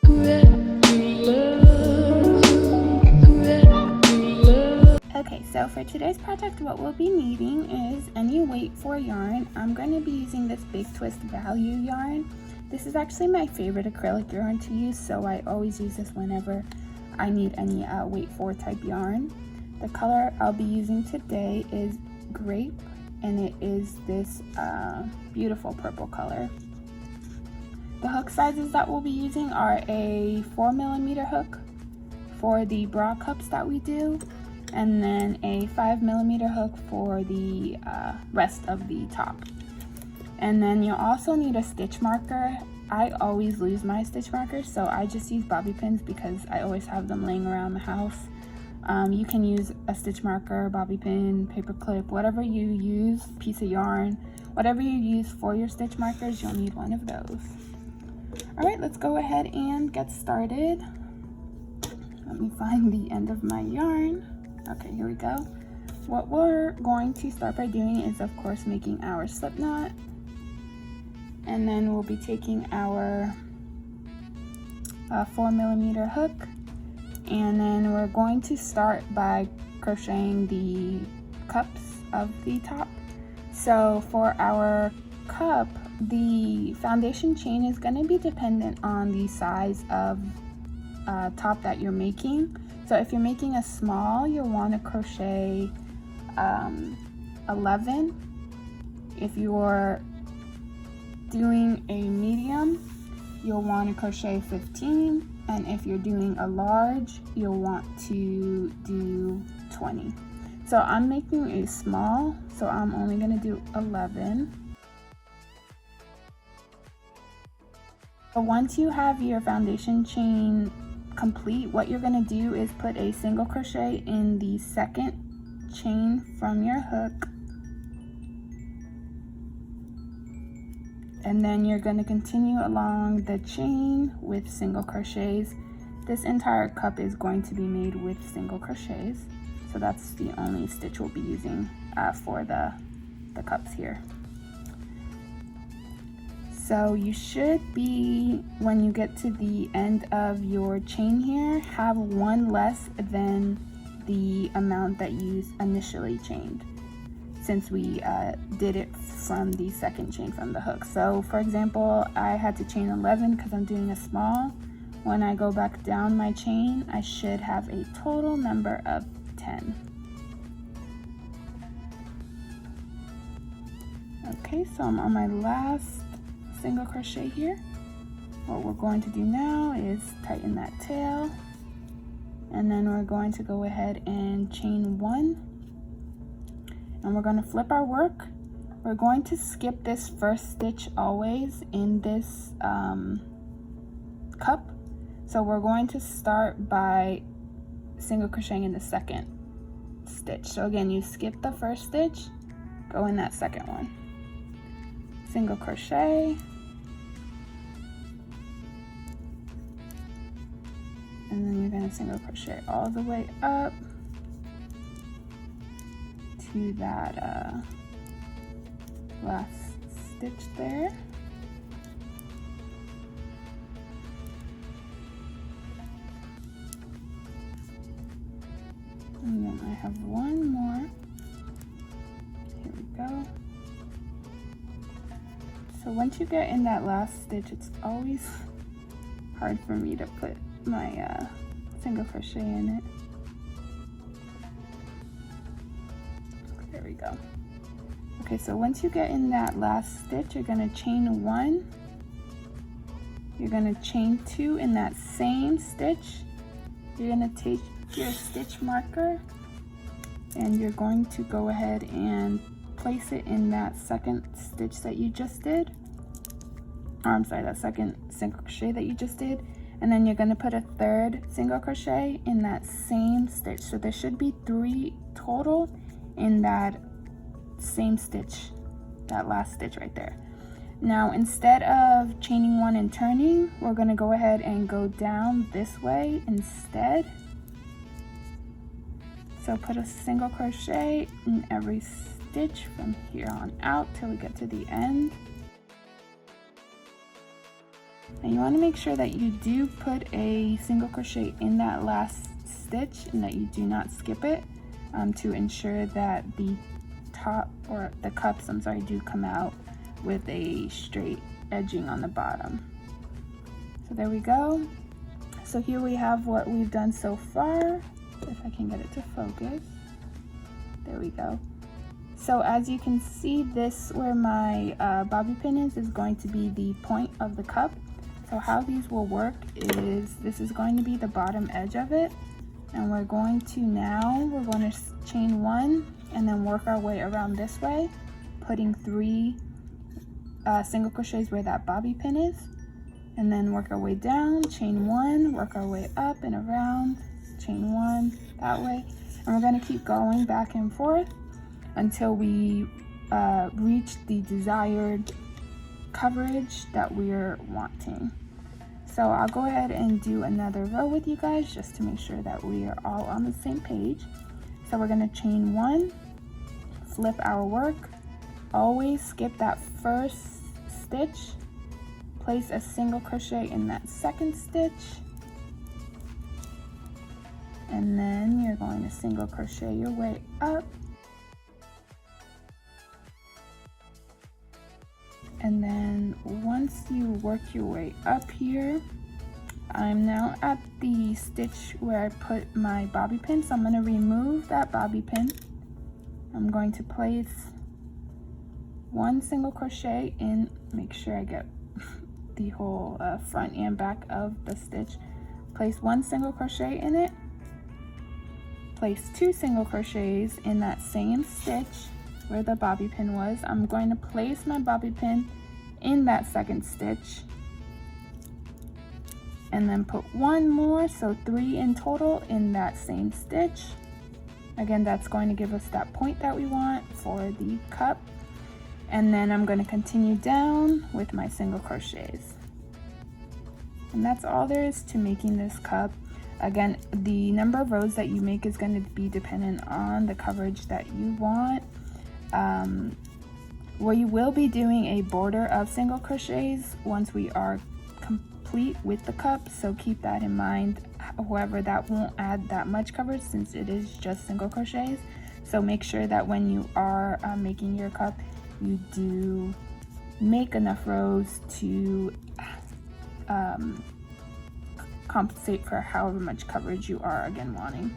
Okay, so for today's project, what we'll be needing is any weight for yarn. I'm going to be using this Big Twist Value yarn. This is actually my favorite acrylic yarn to use, so I always use this whenever I need any weight for type yarn. The color I'll be using today is Grape, and it is this beautiful purple color. The hook sizes that we'll be using are a 4mm hook for the bra cups that we do, and then a 5mm hook for the rest of the top. And then you'll also need a stitch marker. I always lose my stitch markers, so I just use bobby pins because I always have them laying around the house. You can use a stitch marker, bobby pin, paper clip, whatever you use, piece of yarn, whatever you use for your stitch markers, you'll need one of those. All right, let's go ahead and get started. Let me find the end of my yarn. Okay, here we go. What we're going to start by doing is, of course, making our slip knot. And then we'll be taking our 4mm hook, and then we're going to start by crocheting the cups of the top. So for our cup, the foundation chain is going to be dependent on the size of top that you're making. So if you're making a small, you'll want to crochet 11. If you're doing a medium, you'll want to crochet 15, and if you're doing a large, you'll want to do 20. So I'm making a small, so I'm only going to do 11. So once you have your foundation chain complete, what you're going to do is put a single crochet in the second chain from your hook, and then you're going to continue along the chain with single crochets. This entire cup is going to be made with single crochets, so that's the only stitch we'll be using for the cups here. So you should be, when you get to the end of your chain here, have one less than the amount that you initially chained, since we did it from the second chain from the hook. So for example, I had to chain 11 because I'm doing a small. When I go back down my chain, I should have a total number of 10. Okay, so I'm on my last single crochet here. What we're going to do now is tighten that tail, and then we're going to go ahead and chain 1, and we're going to flip our work. We're going to skip this first stitch always in this cup, so we're going to start by single crocheting in the second stitch. So again, you skip the first stitch, go in that second one, single crochet, and then you're going to single crochet all the way up to that last stitch there. And then I have one more. Here we go. So once you get in that last stitch, it's always hard for me to put my single crochet in it. There we go. Okay, so once you get in that last stitch, you're going to chain 1, you're going to chain 2 in that same stitch. You're going to take your stitch marker and you're going to go ahead and place it in that second stitch that you just did, or I'm sorry, that second single crochet that you just did, and then you're going to put a third single crochet in that same stitch. So there should be 3 total in that same stitch, that last stitch right there. Now instead of chaining 1 and turning, we're going to go ahead and go down this way instead. So put a single crochet in every stitch from here on out till we get to the end. And you want to make sure that you do put a single crochet in that last stitch and that you do not skip it, to ensure that the top, or the cups, I'm sorry, do come out with a straight edging on the bottom. So there we go. So here we have what we've done so far. If I can get it to focus. There we go. So as you can see, this where my bobby pin is going to be the point of the cup. So how these will work is, this is going to be the bottom edge of it, and we're going to chain 1 and then work our way around this way, putting 3 single crochets where that bobby pin is, and then work our way down, chain 1, work our way up and around, chain 1 that way, and we're going to keep going back and forth until we reach the desired coverage that we're wanting. So I'll go ahead and do another row with you guys just to make sure that we are all on the same page. So we're going to chain 1, flip our work, always skip that first stitch, place a single crochet in that second stitch, and then you're going to single crochet your way up. And then once you work your way up here, I'm now at the stitch where I put my bobby pin, so I'm going to remove that bobby pin. I'm going to place 1 single crochet in, make sure I get the whole front and back of the stitch. Place 1 single crochet in it, place 2 single crochets in that same stitch where the bobby pin was. I'm going to place my bobby pin in that second stitch and then put 1 more, so 3 in total in that same stitch. Again, that's going to give us that point that we want for the cup. And then I'm going to continue down with my single crochets. And that's all there is to making this cup. Again, the number of rows that you make is going to be dependent on the coverage that you want. We will be doing a border of single crochets once we are complete with the cup, so keep that in mind. However, that won't add that much coverage since it is just single crochets. So make sure that when you are making your cup, you do make enough rows to compensate for however much coverage you are again wanting.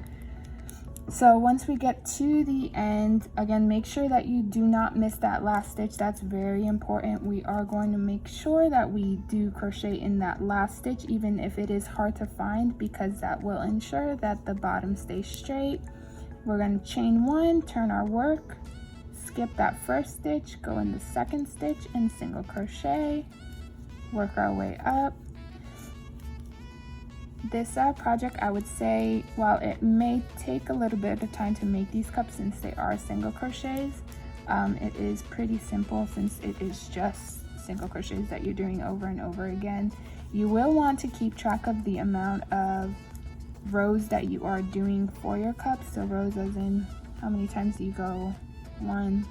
So once we get to the end, again, make sure that you do not miss that last stitch. That's very important. We are going to make sure that we do crochet in that last stitch, even if it is hard to find, because that will ensure that the bottom stays straight. We're going to chain 1, turn our work, skip that first stitch, go in the second stitch and single crochet, work our way up. This project, I would say, while it may take a little bit of time to make these cups since they are single crochets, it is pretty simple since it is just single crochets that you're doing over and over again. You will want to keep track of the amount of rows that you are doing for your cups. So rows as in how many times do you go, 1,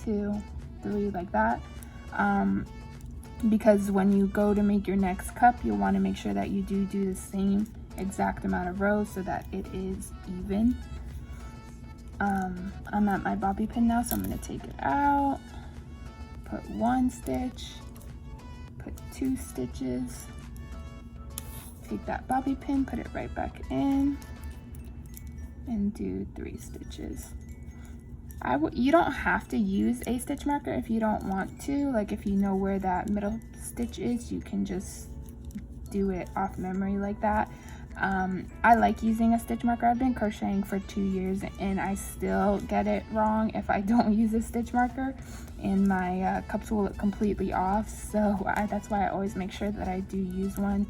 2, 3, like that. Because when you go to make your next cup, you'll want to make sure that you do the same exact amount of rows so that it is even. I'm at my bobby pin now, so I'm going to take it out, put 1 stitch, put 2 stitches, take that bobby pin, put it right back in, and do 3 stitches. You don't have to use a stitch marker if you don't want to. Like if you know where that middle stitch is, you can just do it off memory like that. I like using a stitch marker. I've been crocheting for 2 years and I still get it wrong if I don't use a stitch marker, and my cups will look completely off. So that's why I always make sure that I do use one,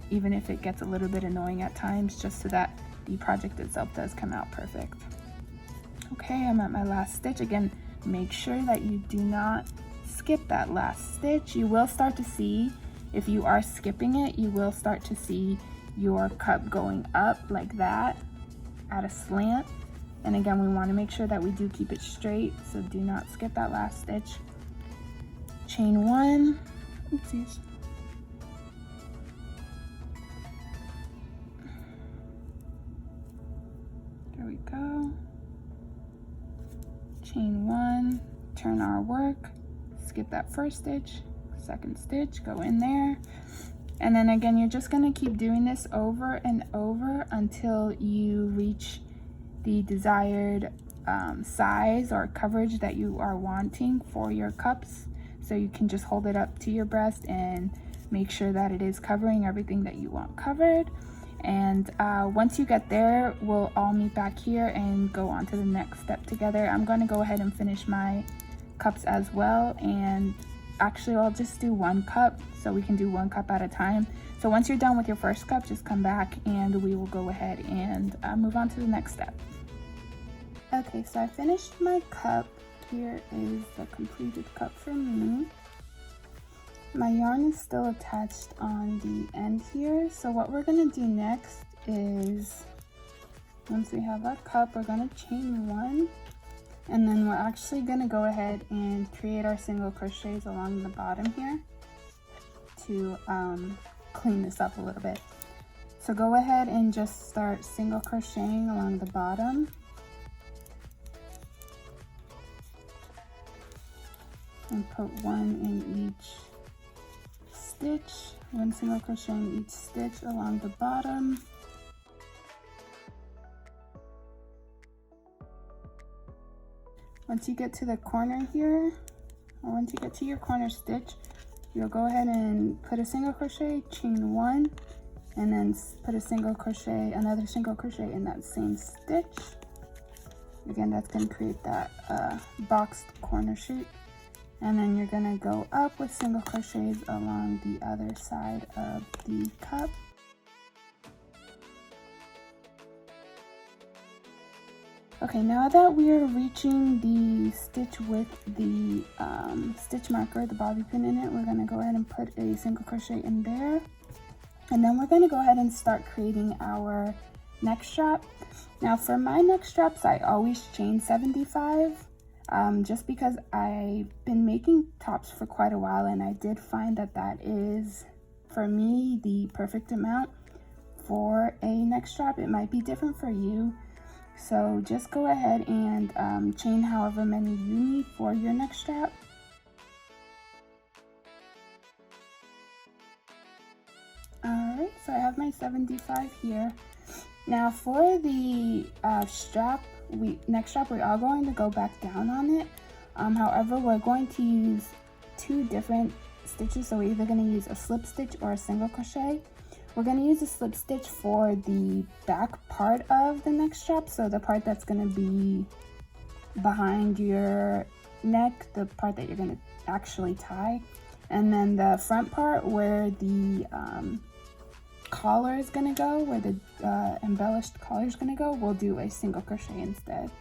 even if it gets a little bit annoying at times, just so that the project itself does come out perfect. Okay, I'm at my last stitch. Again, make sure that you do not skip that last stitch. You will start to see, if you are skipping it, you will start to see your cup going up like that at a slant. And again, we want to make sure that we do keep it straight, so do not skip that last stitch. Chain 1, oopsies, we go. Chain 1, turn our work, skip that first stitch, second stitch, go in there, and then again you're just going to keep doing this over and over until you reach the desired size or coverage that you are wanting for your cups. So you can just hold it up to your breast and make sure that it is covering everything that you want covered. And once you get there, we'll all meet back here and go on to the next step together. I'm going to go ahead and finish my cups as well, and actually I'll just do one cup so we can do one cup at a time. So once you're done with your first cup, just come back and we will go ahead and move on to the next step. Okay, so I finished my cup. Here is the completed cup for me. My yarn is still attached on the end here. So what we're gonna do next is, once we have our cup, we're gonna chain 1, and then we're actually gonna go ahead and create our single crochets along the bottom here to clean this up a little bit. So go ahead and just start single crocheting along the bottom. And put 1 in each stitch, 1 single crochet in each stitch along the bottom. Once you get to the corner here, or once you get to your corner stitch, you'll go ahead and put a single crochet, chain 1, and then put a single crochet, another single crochet in that same stitch. Again, that's going to create that boxed corner shape. And then you're gonna go up with single crochets along the other side of the cup. Okay, now that we're reaching the stitch with the stitch marker, the bobby pin in it, we're gonna go ahead and put a single crochet in there. And then we're gonna go ahead and start creating our neck strap. Now for my neck straps, I always chain 75. Just because I've been making tops for quite a while, and I did find that that is, for me, the perfect amount for a neck strap. It might be different for you, so just go ahead and chain however many you need for your neck strap. Alright, so I have my 75 here. Now for the neck strap, we are going to go back down on it. However, we're going to use 2 different stitches, so we're either going to use a slip stitch or a single crochet. We're going to use a slip stitch for the back part of the neck strap, so the part that's going to be behind your neck, the part that you're going to actually tie, and then the front part where the collar is going to go, where the embellished collar is going to go, we'll do a single crochet instead.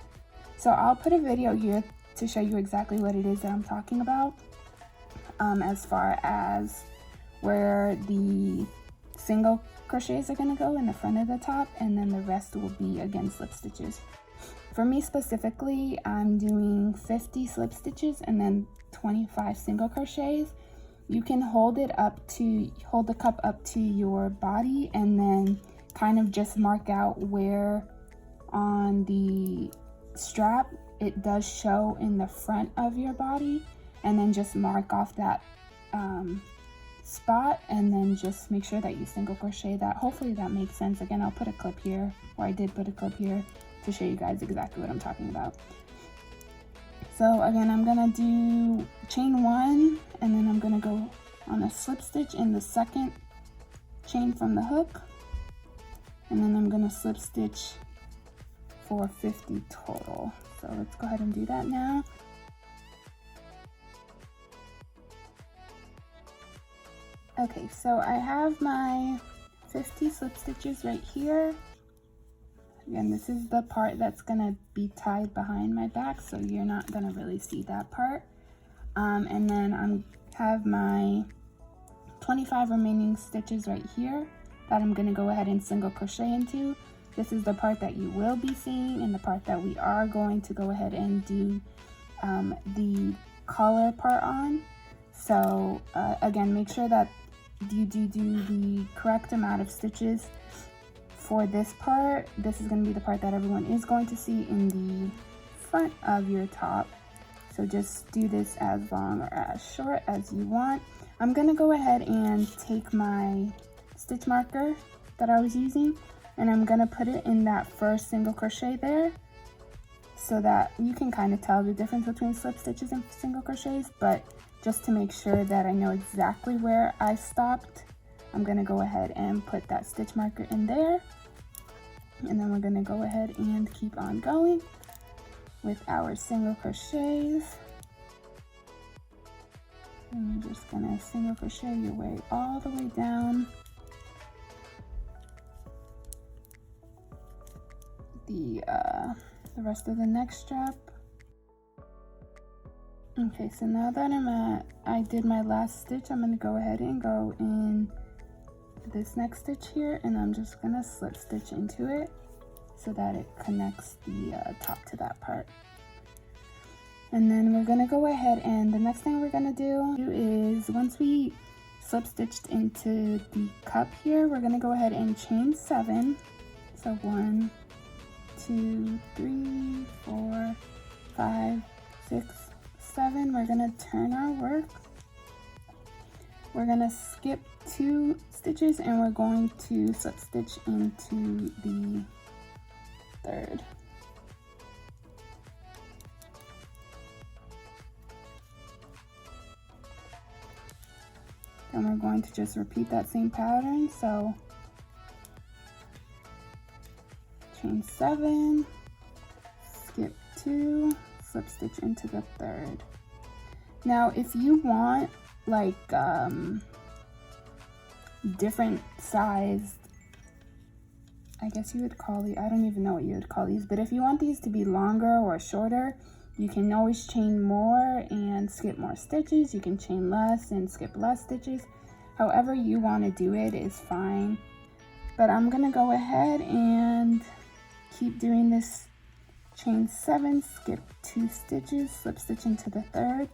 So I'll put a video here to show you exactly what it is that I'm talking about, as far as where the single crochets are going to go in the front of the top, and then the rest will be, again, slip stitches. For me specifically, I'm doing 50 slip stitches and then 25 single crochets. You can hold the cup up to your body and then kind of just mark out where on the strap it does show in the front of your body, and then just mark off that spot, and then just make sure that you single crochet that. Hopefully that makes sense. Again, I'll put a clip here, or I did put a clip here to show you guys exactly what I'm talking about. So again, I'm gonna do chain 1, and then I'm gonna go on a slip stitch in the second chain from the hook, and then I'm gonna slip stitch for 50 total. So let's go ahead and do that now. Okay, so I have my 50 slip stitches right here. Again, this is the part that's gonna be tied behind my back, so you're not gonna really see that part. And then I have my 25 remaining stitches right here that I'm gonna go ahead and single crochet into. This is the part that you will be seeing, and the part that we are going to go ahead and do the collar part on. So again, make sure that you do the correct amount of stitches for this part, this is going to be the part that everyone is going to see in the front of your top. So just do this as long or as short as you want. I'm going to go ahead and take my stitch marker that I was using, and I'm going to put it in that first single crochet there, so that you can kind of tell the difference between slip stitches and single crochets. But just to make sure that I know exactly where I stopped, I'm going to go ahead and put that stitch marker in there, and then we're going to go ahead and keep on going with our single crochets. And you're just going to single crochet your way all the way down the rest of the next strap. Okay, so now that I did my last stitch, I'm going to go ahead and go in this next stitch here, and I'm just going to slip stitch into it so that it connects the top to that part. And then we're going to go ahead, and the next thing we're going to do is, once we slip stitched into the cup here, we're going to go ahead and chain 7. So 1, 2, 3, 4, 5, 6, 7. We're going to turn our work. We're going to skip 2 stitches, and we're going to slip stitch into the third. Then we're going to just repeat that same pattern. So chain 7, skip 2, slip stitch into the third. Now if you want like different sized, I guess you would call these, I don't even know what you would call these, but if you want these to be longer or shorter, you can always chain more and skip more stitches. You can chain less and skip less stitches. However you want to do it is fine. But I'm going to go ahead and keep doing this chain 7, skip 2 stitches, slip stitch into the third,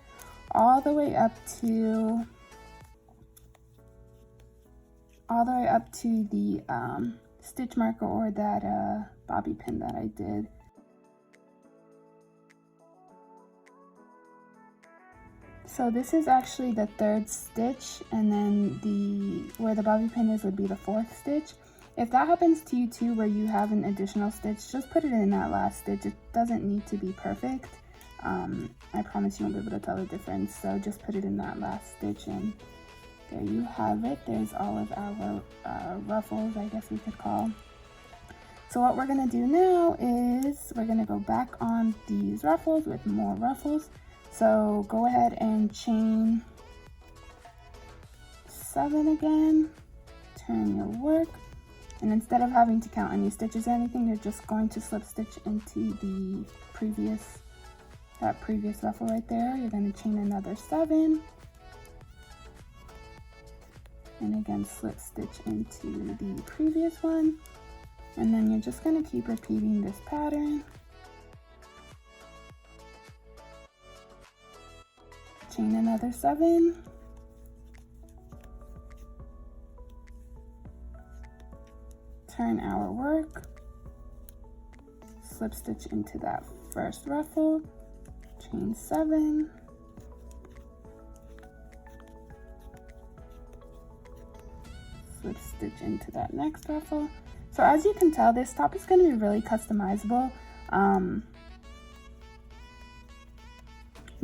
all the way up to the stitch marker, or that bobby pin that I did. So this is actually the 3rd stitch, and then where the bobby pin is would be the 4th stitch. If that happens to you too, where you have an additional stitch, just put it in that last stitch. It doesn't need to be perfect. I promise you won't be able to tell the difference. So just put it in that last stitch, and there you have it. There's all of our ruffles, I guess we could call. So what we're gonna do now is we're gonna go back on these ruffles with more ruffles. So go ahead and chain 7 again, turn your work, and instead of having to count any stitches or anything, you're just going to slip stitch into the previous ruffle right there. You're going to chain another 7, and again slip stitch into the previous one, and then you're just going to keep repeating this pattern. Chain another 7, turn our work, slip stitch into that first ruffle, chain 7, slip stitch into that next ruffle. So as you can tell, this top is going to be really customizable.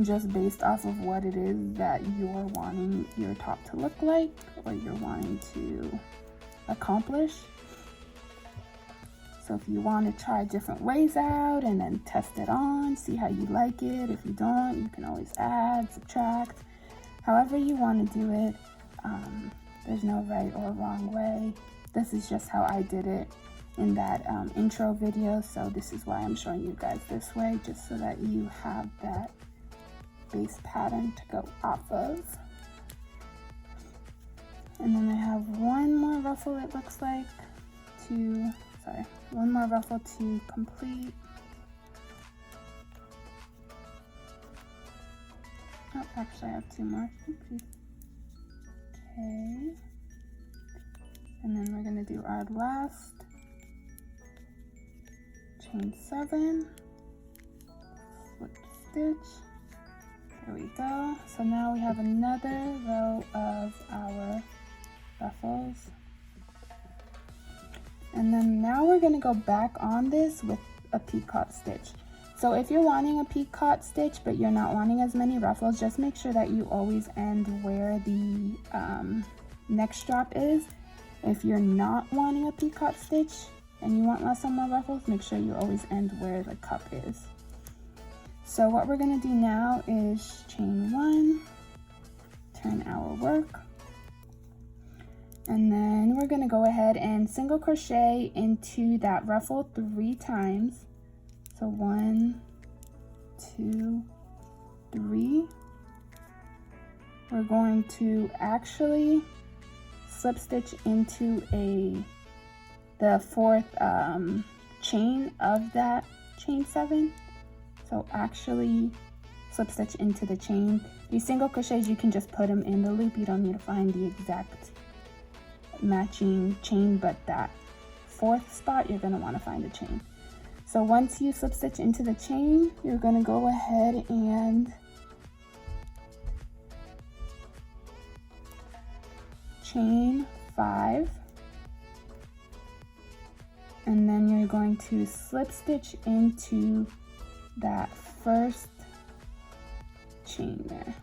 Just based off of what it is that you're wanting your top to look like, or you're wanting to accomplish. So if you want to try different ways out and then test it on, see how you like it. If you don't, you can always add, subtract, however you want to do it. There's no right or wrong way. This is just how I did it in that intro video. So this is why I'm showing you guys this way, just so that you have that base pattern to go off of. And then I have one more ruffle, it looks like, one more ruffle to complete. Oh, actually I have 2 more. Okay. And then we're gonna do our last chain 7, slip stitch. There we go. So now we have another row of our ruffles. And then now we're going to go back on this with a peacock stitch. So if you're wanting a peacock stitch but you're not wanting as many ruffles, just make sure that you always end where the neck strap is. If you're not wanting a peacock stitch and you want less or more ruffles, make sure you always end where the cup is. So what we're going to do now is chain 1, turn our work, and then we're going to go ahead and single crochet into that ruffle 3 times. So 1, 2, 3. We're going to actually slip stitch into the 4th chain of that chain 7. So actually slip stitch into the chain. These single crochets, you can just put them in the loop. You don't need to find the exact matching chain, but that 4th spot, you're going to want to find the chain. So once you slip stitch into the chain, you're going to go ahead and chain 5, and then you're going to slip stitch into that 1st chain there.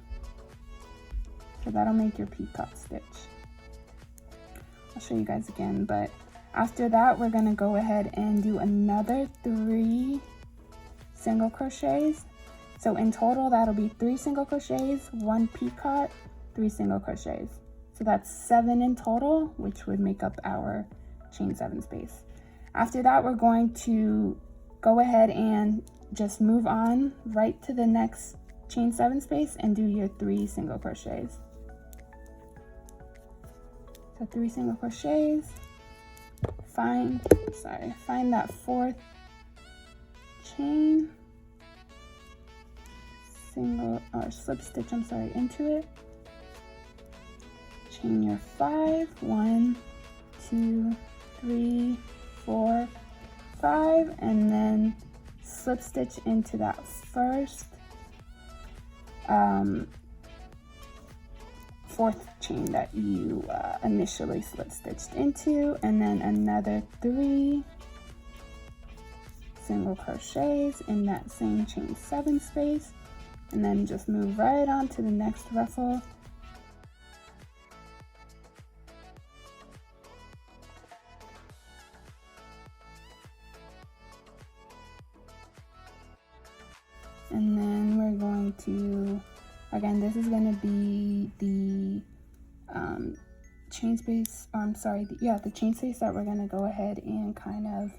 So that'll make your peacock stitch. I'll show you guys again, but after that we're going to go ahead and do another 3 single crochets. So in total that'll be 3 single crochets, 1 peacock, 3 single crochets. So that's 7 in total, which would make up our chain 7 space. After that we're going to go ahead and just move on right to the next chain 7 space and do your 3 single crochets. So 3 single crochets, find that 4th chain, slip stitch into it, chain your 5, 1, 2, 3, 4, 5, and then slip stitch into that 1st 4th chain that you initially slip stitched into, and then another 3 single crochets in that same chain 7 space, and then just move right on to the next ruffle. And then we're going to, again, this is going to be the chain space, the chain space that we're going to go ahead and kind of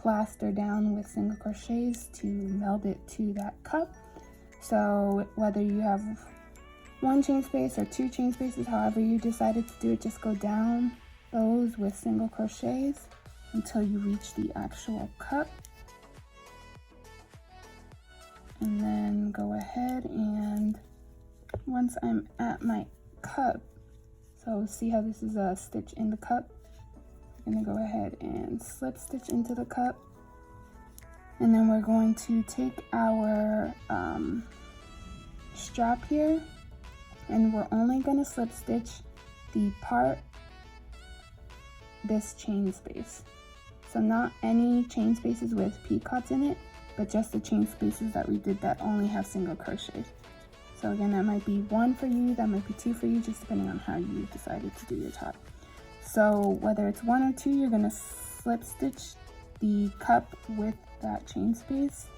plaster down with single crochets to meld it to that cup. So whether you have 1 chain space or 2 chain spaces, however you decided to do it, just go down those with single crochets until you reach the actual cup. And then go ahead and once I'm at my cup, so see how this is a stitch in the cup? I'm going to go ahead and slip stitch into the cup, and then we're going to take our strap here, and we're only going to slip stitch the part, this chain space. So not any chain spaces with peacocks in it, but just the chain spaces that we did that only have single crochets. So again, that might be 1 for you, that might be 2 for you, just depending on how you decided to do your top. So whether it's 1 or 2, you're going to slip stitch the cup with that chain space.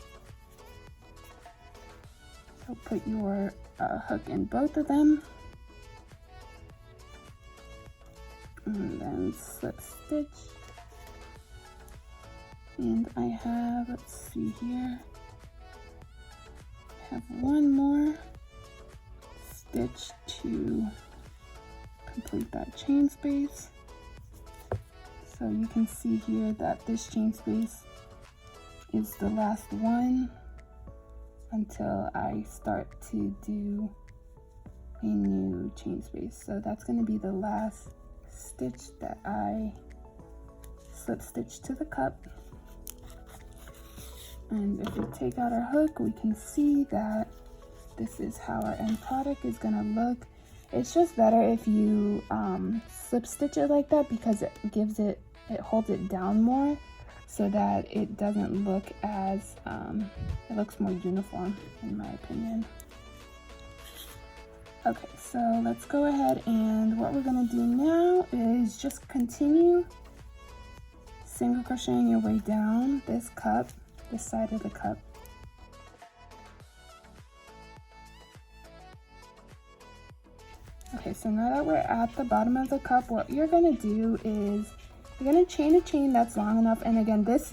So put your hook in both of them, and then slip stitch. And I have, let's see here, I have 1 more stitch to complete that chain space. So you can see here that this chain space is the last one until I start to do a new chain space. So that's going to be the last stitch that I slip stitch to the cup. And if we take out our hook, we can see that this is how our end product is gonna look. It's just better if you slip stitch it like that, because it holds it down more, so that it doesn't look as, it looks more uniform in my opinion. Okay, so let's go ahead, and what we're gonna do now is just continue single crocheting your way down this cup, this side of the cup. Okay, so now that we're at the bottom of the cup, what you're gonna do is you're gonna chain a chain that's long enough, and again, this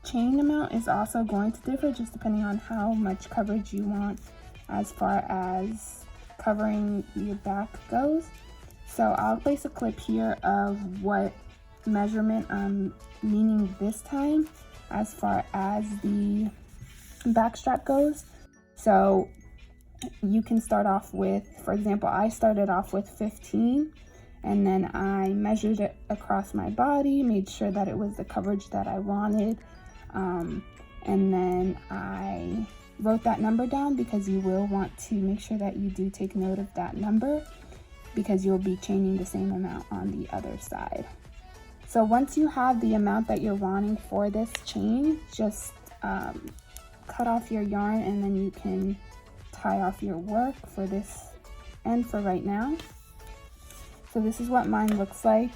chain amount is also going to differ just depending on how much coverage you want as far as covering your back goes. So I'll place a clip here of what measurement I'm meaning this time as far as the back strap goes. So you can start off with, for example, I started off with 15, and then I measured it across my body, made sure that it was the coverage that I wanted, and then I wrote that number down, because you will want to make sure that you do take note of that number, because you'll be chaining the same amount on the other side. So once you have the amount that you're wanting for this chain, just cut off your yarn, and then you can tie off your work for this end for right now. So this is what mine looks like.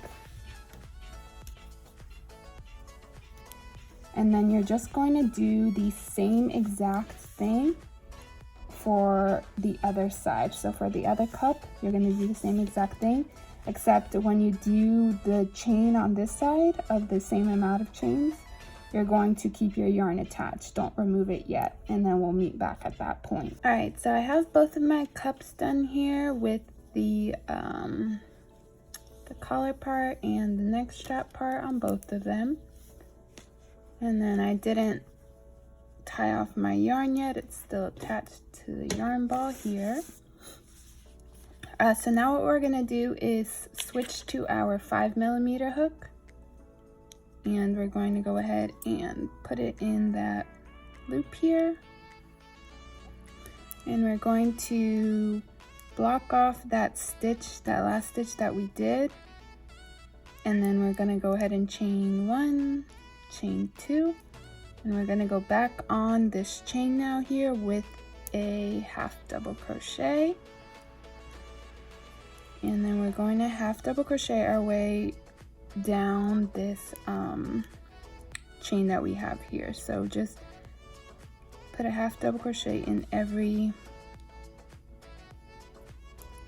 And then you're just going to do the same exact thing for the other side. So for the other cup, you're going to do the same exact thing, except when you do the chain on this side of the same amount of chains, you're going to keep your yarn attached. Don't remove it yet, and then we'll meet back at that point. All right, so I have both of my cups done here with the collar part and the neck strap part on both of them. And then I didn't tie off my yarn yet. It's still attached to the yarn ball here. So now what we're gonna do is switch to our 5mm hook. And we're going to go ahead and put it in that loop here. And we're going to block off that stitch, that last stitch that we did. And then we're gonna go ahead and chain 1, chain 2. And we're gonna go back on this chain now here with a half double crochet. And then we're going to half double crochet our way down this chain that we have here. So just put a half double crochet in every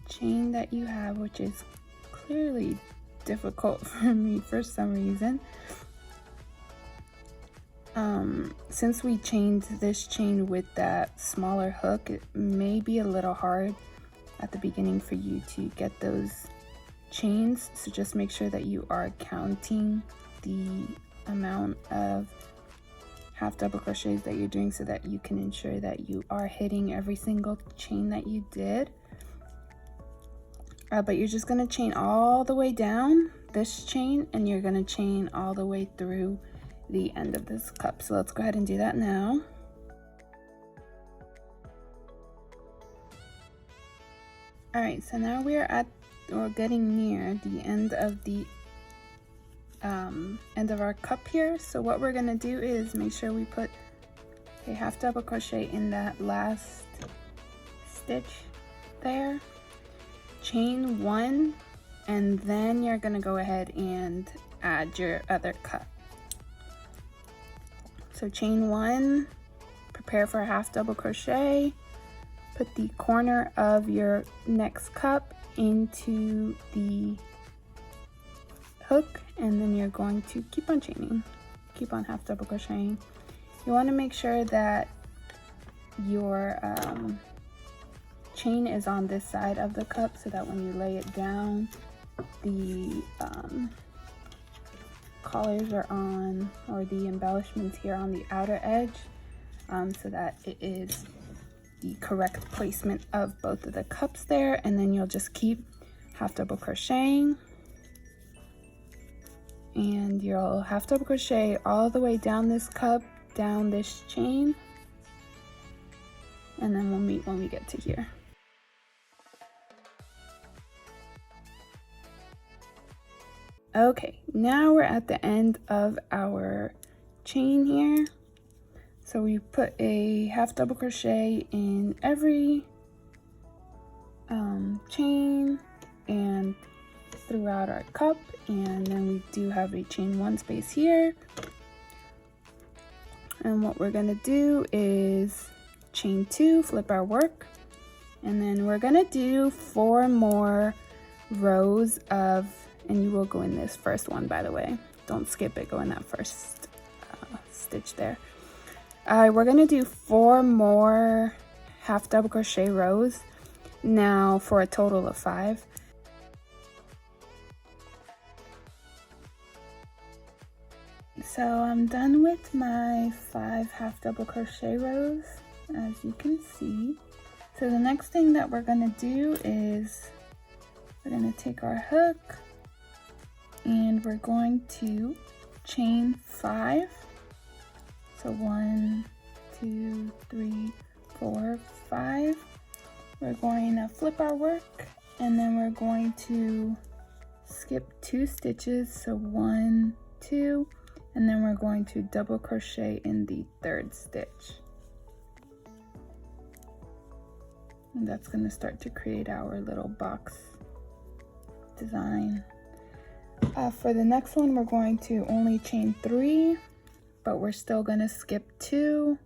chain that you have, which is clearly difficult for me for some reason. Since we chained this chain with that smaller hook, it may be a little hard at the beginning for you to get those chains, so just make sure that you are counting the amount of half double crochets that you're doing, so that you can ensure that you are hitting every single chain that you did. But you're just going to chain all the way down this chain, and you're going to chain all the way through the end of this cup. So let's go ahead and do that now. All right, so now we're getting near the end of the end of our cup here. So what we're gonna do is make sure we put a half double crochet in that last stitch there, chain 1, and then you're gonna go ahead and add your other cup. So chain 1, prepare for a half double crochet, put the corner of your next cup into the hook, and then you're going to keep on chaining, keep on half double crocheting. You want to make sure that your chain is on this side of the cup, so that when you lay it down, the collars are on, or the embellishments here on the outer edge, so that it is the correct placement of both of the cups there. And then you'll just keep half double crocheting, and you'll half double crochet all the way down this cup down this chain, and then we'll meet when we get to here. Okay, now we're at the end of our chain here. So we put a half double crochet in every chain and throughout our cup, and then we do have a chain one space here. And what we're gonna do is chain two, flip our work, and then we're gonna do 4 more rows of, and you will go in this first one, by the way, don't skip it, go in that first stitch there. We're gonna do 4 more half double crochet rows now for a total of 5. So I'm done with my 5 half double crochet rows, as you can see. So the next thing that we're gonna do is we're gonna take our hook and we're going to chain 5. So 1, 2, 3, 4, 5. We're going to flip our work, and then we're going to skip 2 stitches. So 1, 2, and then we're going to double crochet in the 3rd stitch. And that's going to start to create our little box design. For the next one, we're going to only chain 3, but we're still going to skip 2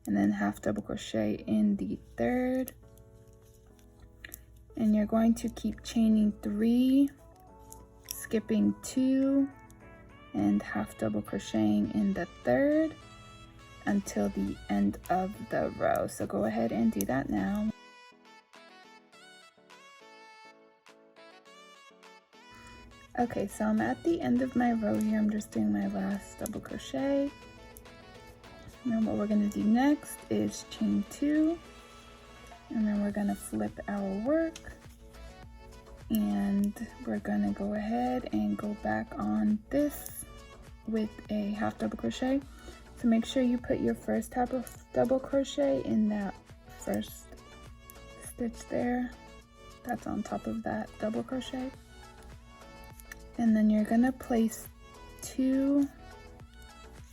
and then half double crochet in the 3rd. And you're going to keep chaining 3, skipping 2, and half double crocheting in the 3rd until the end of the row. So go ahead and do that now. Okay, so I'm at the end of my row here. I'm just doing my last double crochet. Now what we're going to do next is chain 2, and then we're going to flip our work, and we're going to go ahead and go back on this with a half double crochet. So make sure you put your first half of double crochet in that first stitch there that's on top of that double crochet, and then you're going to place 2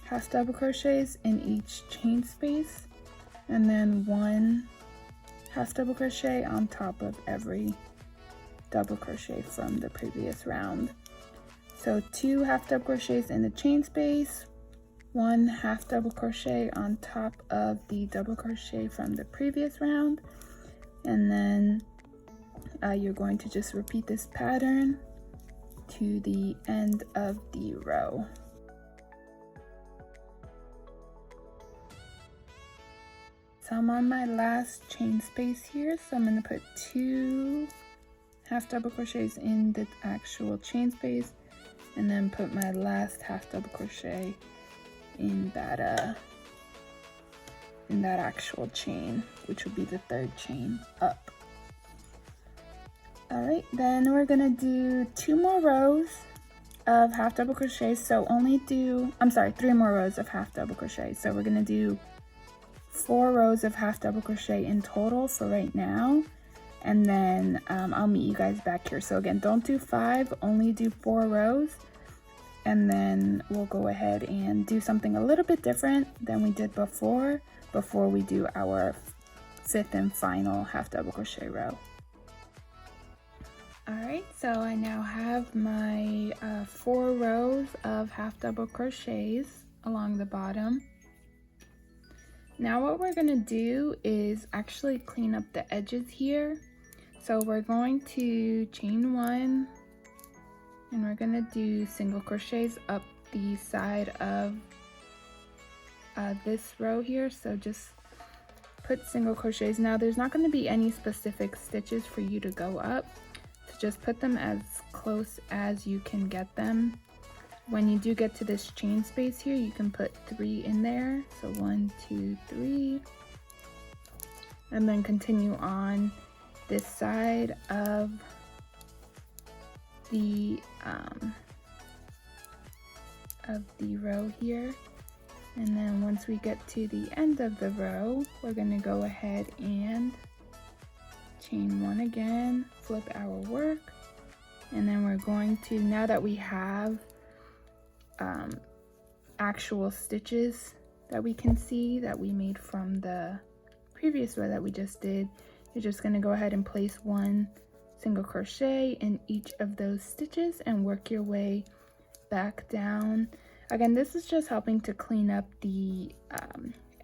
half double crochets in each chain space, and then 1 half double crochet on top of every double crochet from the previous round. So 2 half double crochets in the chain space, 1 half double crochet on top of the double crochet from the previous round, and then you're going to just repeat this pattern to the end of the row. So I'm on my last chain space here, so I'm going to put 2 half double crochets in the actual chain space, and then put my last half double crochet in that actual chain, which would be the 3rd chain up. All right, then we're gonna do 2 more rows of half double crochet. So only do, 3 more rows of half double crochet. So we're gonna do 4 rows of half double crochet in total for right now, and then I'll meet you guys back here. So again, don't do 5, only do 4 rows, and then we'll go ahead and do something a little bit different than we did before we do our 5th and final half double crochet row. All right, so I now have my 4 rows of half double crochets along the bottom. Now what we're gonna do is actually clean up the edges here. So we're going to chain 1, and we're gonna do single crochets up the side of this row here. So just put single crochets. Now there's not gonna be any specific stitches for you to go up. Just put them as close as you can get them. When you do get to this chain space here, you can put 3 in there. So 1, 2, 3, and then continue on this side of the row here. And then once we get to the end of the row, we're going to go ahead and chain one again, flip our work, and then we're going to, now that we have actual stitches that we can see that we made from the previous row that we just did, you're just going to go ahead and place one single crochet in each of those stitches and work your way back down. Again, this is just helping to clean up the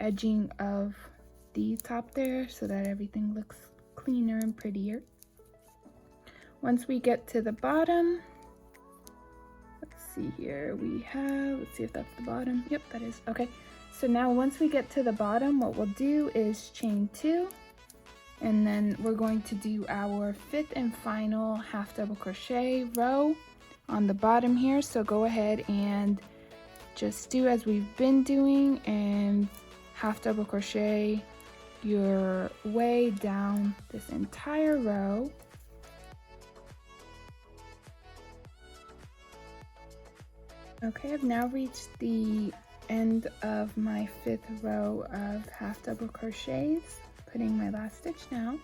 edging of the top there so that everything looks cleaner and prettier. Once we get to the bottom, let's see here, let's see if that's the bottom. Yep, that is. Okay, so now once we get to the bottom, what we'll do is chain two, and then we're going to do our fifth and final half double crochet row on the bottom here. So go ahead and just do as we've been doing and half double crochet your way down this entire row. Okay, I've now reached the end of my fifth row of half double crochets, putting my last stitch now.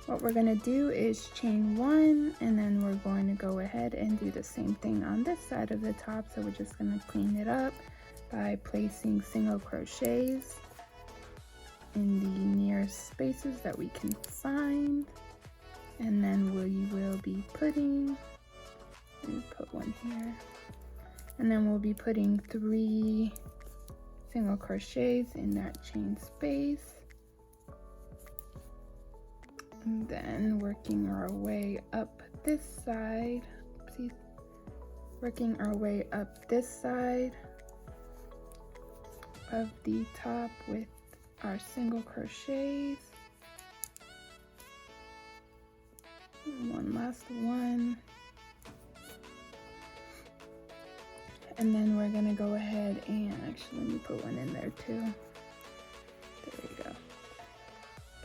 What we're going to do is chain one, and then we're going to go ahead and do the same thing on this side of the top. So we're just going to clean it up by placing single crochets in the nearest spaces that we can find, and then we will be putting, let me put one here, and then we'll be putting 3 single crochets in that chain space. And then working our way up this side, oopsies, working our way up this side of the top with our single crochets. One last one. And then we're gonna go ahead and, actually let me put one in there too. There we go.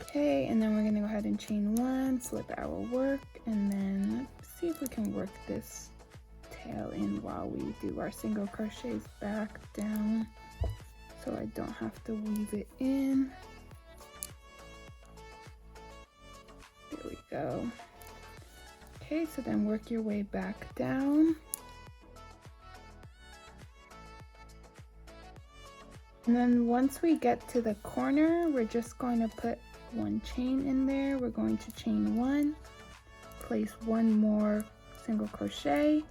Okay, and then we're gonna go ahead and chain one, flip our work, and then let's see if we can work this tail in while we do our single crochets back down so I don't have to weave it in. There we go. Okay, so then work your way back down. And then once we get to the corner, we're just going to put one chain in there. We're going to chain one, place one more single crochet.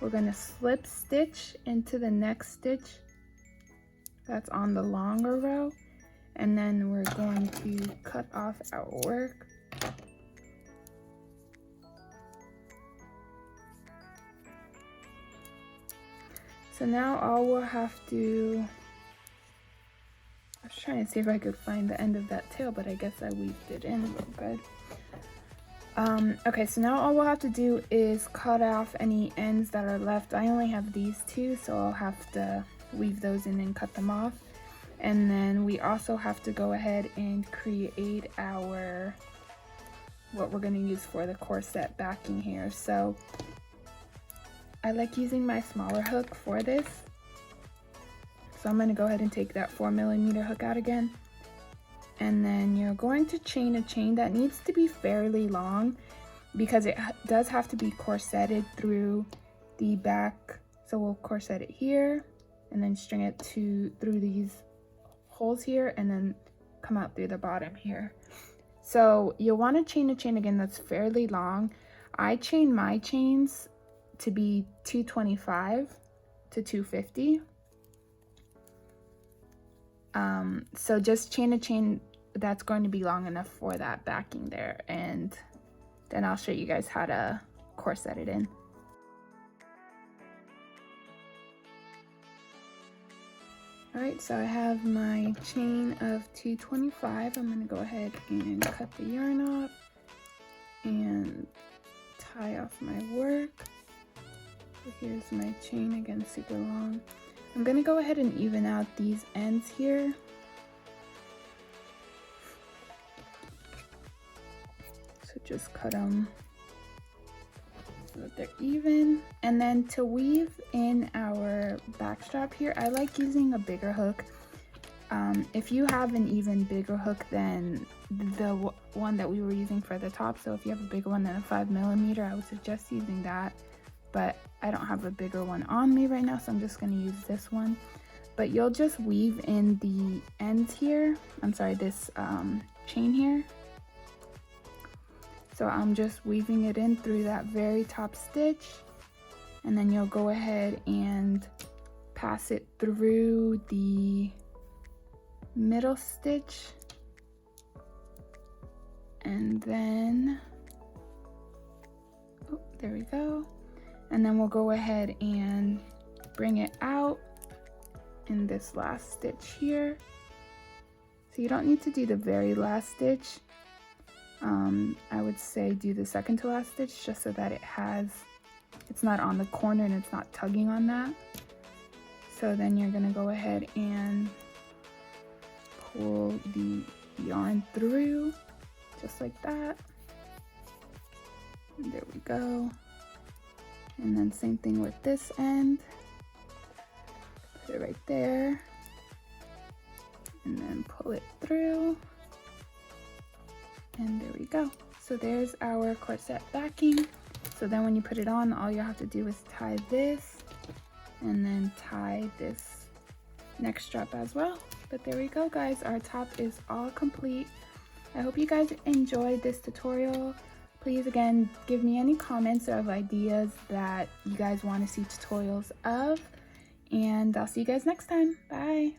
We're going to slip stitch into the next stitch that's on the longer row, and then we're going to cut off our work. So now all we'll have to, I was trying to see if I could find the end of that tail, but I guess I weaved it in real good. Okay, so now all we'll have to do is cut off any ends that are left. I only have these two, so I'll have to weave those in and cut them off. And then we also have to go ahead and create our, what we're going to use for the corset backing here. So I like using my smaller hook for this. So I'm going to go ahead and take that 4mm hook out again. And then you're going to chain a chain that needs to be fairly long because it does have to be corseted through the back. So we'll corset it here and then string it through these holes here and then come out through the bottom here. So you'll want to chain a chain again that's fairly long. I chain my chains to be 225 to 250. So just chain a chain that's going to be long enough for that backing there, and then I'll show you guys how to corset it in. Alright, so I have my chain of 225. I'm going to go ahead and cut the yarn off and tie off my work. So here's my chain, again, super long. I'm going to go ahead and even out these ends here. So just cut them so that they're even. And then to weave in our back strap here, I like using a bigger hook. If you have an even bigger hook than the one that we were using for the top, so if you have a bigger one than a 5mm, I would suggest using that, but I don't have a bigger one on me right now, so I'm just going to use this one. But you'll just weave in the ends here, I'm sorry, this chain here. So I'm just weaving it in through that very top stitch, and then you'll go ahead and pass it through the middle stitch, and then, oh, there we go. And then we'll go ahead and bring it out in this last stitch here. So you don't need to do the very last stitch. I would say do the second to last stitch, just so that it's not on the corner and it's not tugging on that. So then you're gonna go ahead and pull the yarn through just like that. And there we go. And then same thing with this end. Put it right there. And then pull it through. And there we go. So there's our corset backing. So then when you put it on, all you have to do is tie this and then tie this neck strap as well. But there we go, guys, our top is all complete. I hope you guys enjoyed this tutorial. Please again give me any comments of ideas that you guys want to see tutorials of, and I'll see you guys next time. Bye.